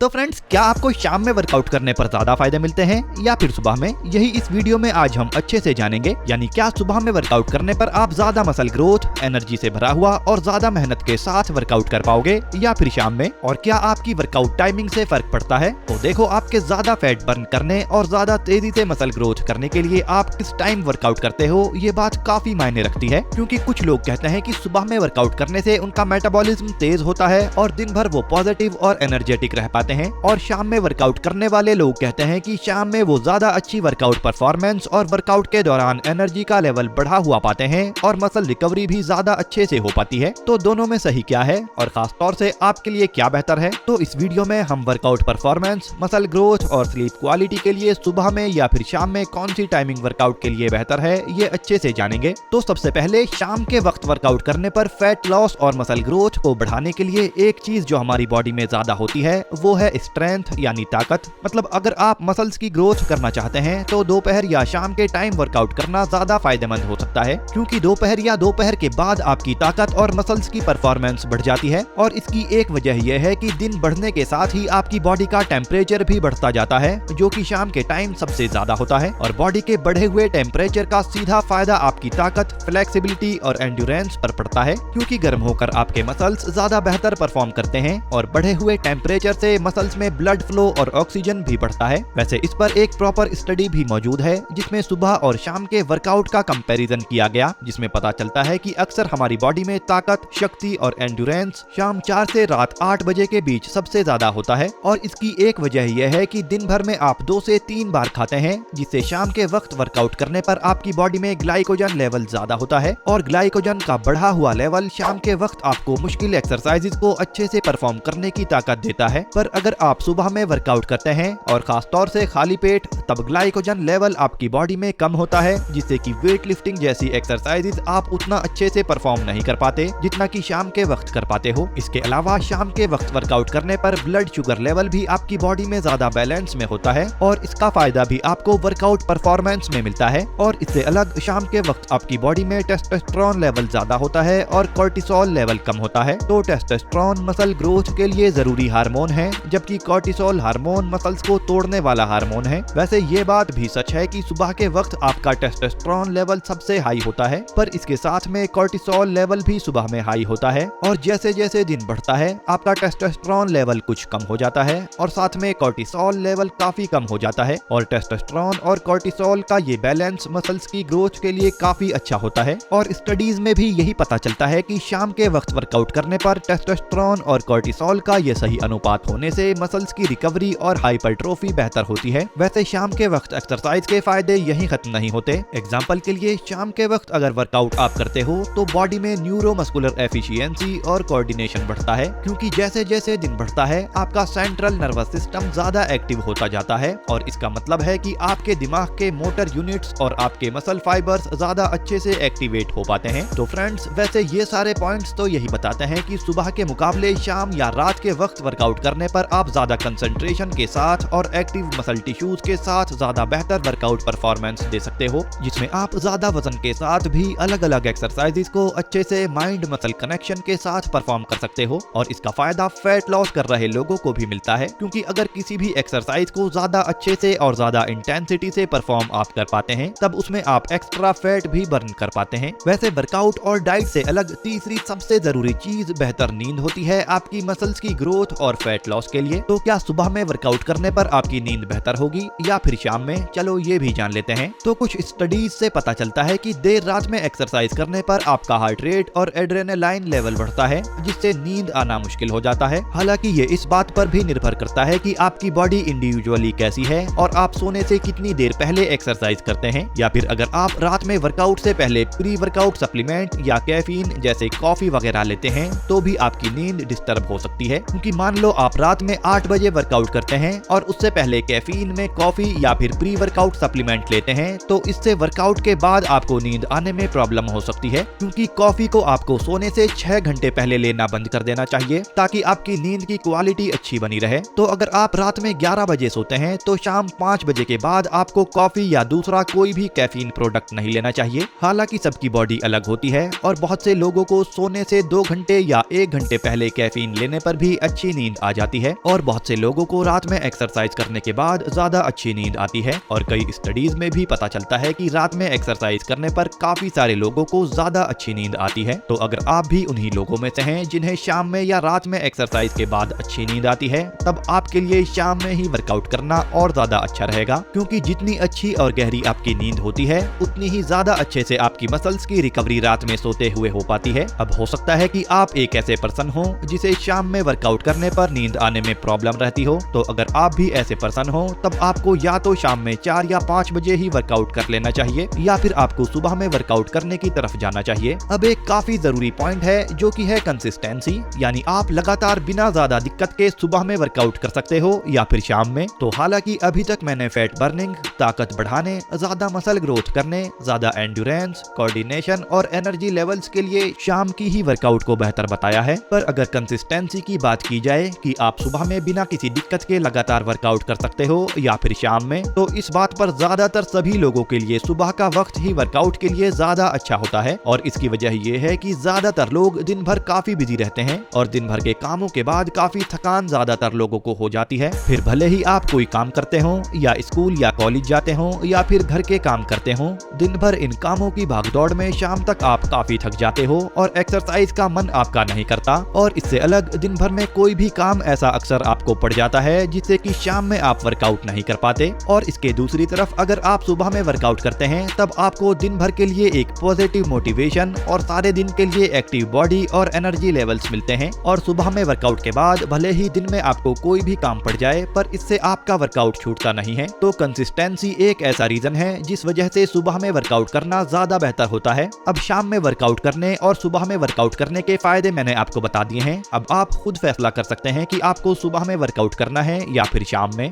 तो फ्रेंड्स, क्या आपको शाम में वर्कआउट करने पर ज्यादा फायदे मिलते हैं या फिर सुबह में? यही इस वीडियो में आज हम अच्छे से जानेंगे। यानी क्या सुबह में वर्कआउट करने पर आप ज्यादा मसल ग्रोथ, एनर्जी से भरा हुआ और ज्यादा मेहनत के साथ वर्कआउट कर पाओगे या फिर शाम में? और क्या आपकी वर्कआउट टाइमिंग से फर्क पड़ता है? तो देखो, आपके ज्यादा फैट बर्न करने और ज्यादा तेजी से मसल ग्रोथ करने के लिए आप किस टाइम वर्कआउट करते हो, ये बात काफी मायने रखती है। क्योंकि कुछ लोग कहते हैं कि सुबह में वर्कआउट करने से उनका मेटाबॉलिज्म तेज होता है और दिन भर वो पॉजिटिव और एनर्जेटिक रह पाते हैं, और शाम में वर्कआउट करने वाले लोग कहते हैं कि शाम में वो ज्यादा अच्छी वर्कआउट परफॉर्मेंस और वर्कआउट के दौरान एनर्जी का लेवल बढ़ा हुआ पाते हैं और मसल रिकवरी भी ज्यादा अच्छे से हो पाती है। तो दोनों में सही क्या है और खास तौर से आपके लिए क्या बेहतर है? तो इस वीडियो में हम वर्कआउट परफॉर्मेंस, मसल ग्रोथ और स्लीप क्वालिटी के लिए सुबह में या फिर शाम में कौन सी टाइमिंग वर्कआउट के लिए बेहतर है, ये अच्छे से जानेंगे। तो सबसे पहले, शाम के वक्त वर्कआउट करने पर फैट लॉस और मसल ग्रोथ को बढ़ाने के लिए एक चीज जो हमारी बॉडी में ज्यादा होती है वो है स्ट्रेंथ यानी ताकत। मतलब अगर आप मसल्स की ग्रोथ करना चाहते हैं तो दोपहर या शाम के टाइम वर्कआउट करना ज्यादा फायदेमंद हो सकता है, क्योंकि दोपहर या दोपहर के बाद आपकी ताकत और मसल्स की परफॉर्मेंस बढ़ जाती है। और इसकी एक वजह यह है कि दिन बढ़ने के साथ ही आपकी बॉडी का टेम्परेचर भी बढ़ता जाता है, जो कि शाम के टाइम सबसे ज्यादा होता है। और बॉडी के बढ़े हुए टेम्परेचर का सीधा फायदा आपकी ताकत, फ्लेक्सिबिलिटी और एंड्योरेंस पर पड़ता है, क्योंकि गर्म होकर आपके मसल्स ज्यादा बेहतर परफॉर्म करते हैं और बढ़े हुए टेम्परेचर से मसल्स में ब्लड फ्लो और ऑक्सीजन भी बढ़ता है। वैसे इस पर एक प्रॉपर स्टडी भी मौजूद है जिसमें सुबह और शाम के वर्कआउट का कंपैरिजन किया गया, जिसमें पता चलता है कि अक्सर हमारी बॉडी में ताकत, शक्ति और एंड्योरेंस शाम 4 से रात 8 बजे के बीच सबसे ज्यादा होता है। और इसकी एक वजह यह है कि दिन भर में आप 2 से 3 बार खाते हैं, जिससे शाम के वक्त वर्कआउट करने पर आपकी बॉडी में ग्लाइकोजन लेवल ज्यादा होता है। और ग्लाइकोजन का बढ़ा हुआ लेवल शाम के वक्त आपको मुश्किल एक्सरसाइजेज को अच्छे से परफॉर्म करने की ताकत देता है। पर अगर आप सुबह में वर्कआउट करते हैं और खास तौर से खाली पेट, तब ग्लाइकोजन लेवल आपकी बॉडी में कम होता है, जिससे कि वेट लिफ्टिंग जैसी एक्सरसाइजेज आप उतना अच्छे से परफॉर्म नहीं कर पाते जितना कि शाम के वक्त कर पाते हो। इसके अलावा शाम के वक्त वर्कआउट करने पर ब्लड शुगर लेवल भी आपकी बॉडी में ज्यादा बैलेंस में होता है और इसका फायदा भी आपको वर्कआउट परफॉर्मेंस में मिलता है। और इससे अलग शाम के वक्त आपकी बॉडी में टेस्टोस्टेरोन लेवल ज्यादा होता है और कोर्टिसोल लेवल कम होता है। तो टेस्टोस्टेरोन मसल ग्रोथ के लिए जरूरी हार्मोन है, जबकि कोर्टिसोल हार्मोन मसल्स को तोड़ने वाला हार्मोन है। वैसे ये बात भी सच है कि सुबह के वक्त आपका टेस्टोस्टेरोन लेवल सबसे हाई होता है, पर इसके साथ में कोर्टिसोल लेवल भी सुबह में हाई होता है। और जैसे जैसे दिन बढ़ता है आपका टेस्टोस्टेरोन लेवल कुछ कम हो जाता है और साथ में कोर्टिसोल लेवल काफी कम हो जाता है। और टेस्टोस्टेरोन और कोर्टिसोल का ये बैलेंस मसल्स की ग्रोथ के लिए काफी अच्छा होता है। और स्टडीज में भी यही पता चलता है कि शाम के वक्त वर्कआउट करने पर टेस्टोस्टेरोन और कोर्टिसोल का ये सही अनुपात होने से मसल्स की रिकवरी और हाइपरट्रोफी बेहतर होती है। वैसे शाम के वक्त एक्सरसाइज के फायदे यहीं खत्म नहीं होते। एग्जांपल के लिए, शाम के वक्त अगर वर्कआउट आप करते हो तो बॉडी में न्यूरोमस्कुलर एफिशिएंसी और कोऑर्डिनेशन बढ़ता है, क्योंकि जैसे जैसे दिन बढ़ता है आपका सेंट्रल नर्वस सिस्टम ज्यादा एक्टिव होता जाता है। और इसका मतलब है कि आपके दिमाग के मोटर यूनिट्स और आपके मसल फाइबर्स ज्यादा अच्छे से एक्टिवेट हो पाते हैं। तो फ्रेंड्स, वैसे ये सारे पॉइंट्स तो यही बताते हैं कि सुबह के मुकाबले शाम या रात के वक्त वर्कआउट करने पर आप ज्यादा कंसंट्रेशन के साथ और एक्टिव मसल टिश्यूज के साथ ज्यादा बेहतर वर्कआउट परफॉर्मेंस दे सकते हो, जिसमें आप ज्यादा वजन के साथ भी अलग अलग एक्सरसाइजेज को अच्छे से माइंड मसल कनेक्शन के साथ परफॉर्म कर सकते हो। और इसका फायदा फैट लॉस कर रहे लोगों को भी मिलता है, क्योंकि अगर किसी भी एक्सरसाइज को ज्यादा अच्छे से और ज्यादा इंटेंसिटी से परफॉर्म आप कर पाते हैं, तब उसमें आप एक्स्ट्रा फैट भी बर्न कर पाते हैं। वैसे वर्कआउट और डाइट से अलग तीसरी सबसे जरूरी चीज बेहतर नींद होती है आपकी मसल्स की ग्रोथ और फैट लॉस के लिए। तो क्या सुबह में वर्कआउट करने पर आपकी नींद बेहतर होगी या फिर शाम में? चलो ये भी जान लेते हैं। तो कुछ स्टडीज से पता चलता है कि देर रात में एक्सरसाइज करने पर आपका हार्ट रेट और एड्रेनालाइन लेवल बढ़ता है, जिससे नींद आना मुश्किल हो जाता है। हालांकि ये इस बात पर भी निर्भर करता है कि आपकी बॉडी इंडिविजुअली कैसी है और आप सोने से कितनी देर पहले एक्सरसाइज करते हैं, या फिर अगर आप रात में वर्कआउट से पहले प्री वर्कआउट सप्लीमेंट या कैफीन जैसे कॉफी वगैरह लेते हैं तो भी आपकी नींद डिस्टर्ब हो सकती है। क्योंकि मान लो आप रात में 8 बजे वर्कआउट करते हैं और उससे पहले कैफीन में कॉफी या फिर प्री वर्कआउट सप्लीमेंट लेते हैं, तो इससे वर्कआउट के बाद आपको नींद आने में प्रॉब्लम हो सकती है, क्योंकि कॉफी को आपको सोने से 6 घंटे पहले लेना बंद कर देना चाहिए ताकि आपकी नींद की क्वालिटी अच्छी बनी रहे। तो अगर आप रात में 11 बजे सोते हैं तो शाम 5 बजे के बाद आपको कॉफी या दूसरा कोई भी कैफीन प्रोडक्ट नहीं लेना चाहिए। हालांकि सबकी बॉडी अलग होती है और बहुत से लोगों को सोने से 2 घंटे या 1 घंटे पहले कैफीन लेने पर भी अच्छी नींद आ जाती है। है और बहुत से लोगों को रात में एक्सरसाइज करने के बाद ज्यादा अच्छी नींद आती है। और कई स्टडीज में भी पता चलता है कि रात में एक्सरसाइज करने पर काफी सारे लोगों को ज्यादा अच्छी नींद आती है। तो अगर आप भी उन्हीं लोगों में से हैं जिन्हें शाम में या रात में एक्सरसाइज के बाद अच्छी नींद आती है, तब आपके लिए शाम में ही वर्कआउट करना और ज्यादा अच्छा रहेगा, क्योंकि जितनी अच्छी और गहरी आपकी नींद होती है उतनी ही ज्यादा अच्छे से आपकी मसल्स की रिकवरी रात में सोते हुए हो पाती है। अब हो सकता है कि आप एक ऐसे पर्सन हो जिसे शाम में वर्कआउट करने पर नींद आने में प्रॉब्लम रहती हो। तो अगर आप भी ऐसे पर्सन हो तब आपको या तो शाम में 4 या 5 बजे ही वर्कआउट कर लेना चाहिए, या फिर आपको सुबह में वर्कआउट करने की तरफ जाना चाहिए। अब एक काफी जरूरी पॉइंट है जो कि है कंसिस्टेंसी, यानी आप लगातार बिना ज्यादा दिक्कत के सुबह में वर्कआउट कर सकते हो या फिर शाम में। तो हालांकि अभी तक मैंने फैट बर्निंग, ताकत बढ़ाने, ज्यादा मसल ग्रोथ करने, ज्यादा एंड्योरेंस, कोऑर्डिनेशन और एनर्जी लेवल्स के लिए शाम की ही वर्कआउट को बेहतर बताया है। पर अगर कंसिस्टेंसी की बात की जाए कि आप सुबह में बिना किसी दिक्कत के लगातार वर्कआउट कर सकते हो या फिर शाम में, तो इस बात पर ज्यादातर सभी लोगों के लिए सुबह का वक्त ही वर्कआउट के लिए ज्यादा अच्छा होता है। और इसकी वजह ये है कि ज्यादातर लोग दिन भर काफी बिजी रहते हैं और दिन भर के कामों के बाद काफी थकान ज्यादातर लोगों को हो जाती है। फिर भले ही आप कोई काम करते हो या स्कूल या कॉलेज जाते हो या फिर घर के काम करते हो, दिन भर इन कामों की भागदौड़ में शाम तक आप काफी थक जाते हो और एक्सरसाइज का मन आपका नहीं करता। और इससे अलग दिन भर में कोई भी काम ऐसा अक्सर आपको पड़ जाता है जिससे कि शाम में आप वर्कआउट नहीं कर पाते। और इसके दूसरी तरफ अगर आप सुबह में वर्कआउट करते हैं तब आपको दिन भर के लिए एक पॉजिटिव मोटिवेशन और सारे दिन के लिए एक्टिव बॉडी और एनर्जी लेवल्स मिलते हैं। और सुबह में वर्कआउट के बाद भले ही दिन में आपको कोई भी काम पड़ जाए, पर इससे आपका वर्कआउट छूटता नहीं है। तो कंसिस्टेंसी एक ऐसा रीजन है जिस वजह से सुबह में वर्कआउट करना ज्यादा बेहतर होता है। अब शाम में वर्कआउट करने और सुबह में वर्कआउट करने के फायदे मैंने आपको बता दिए हैं। अब आप खुद फैसला कर सकते हैं कि आपको सुबह में वर्कआउट करना है या फिर शाम में।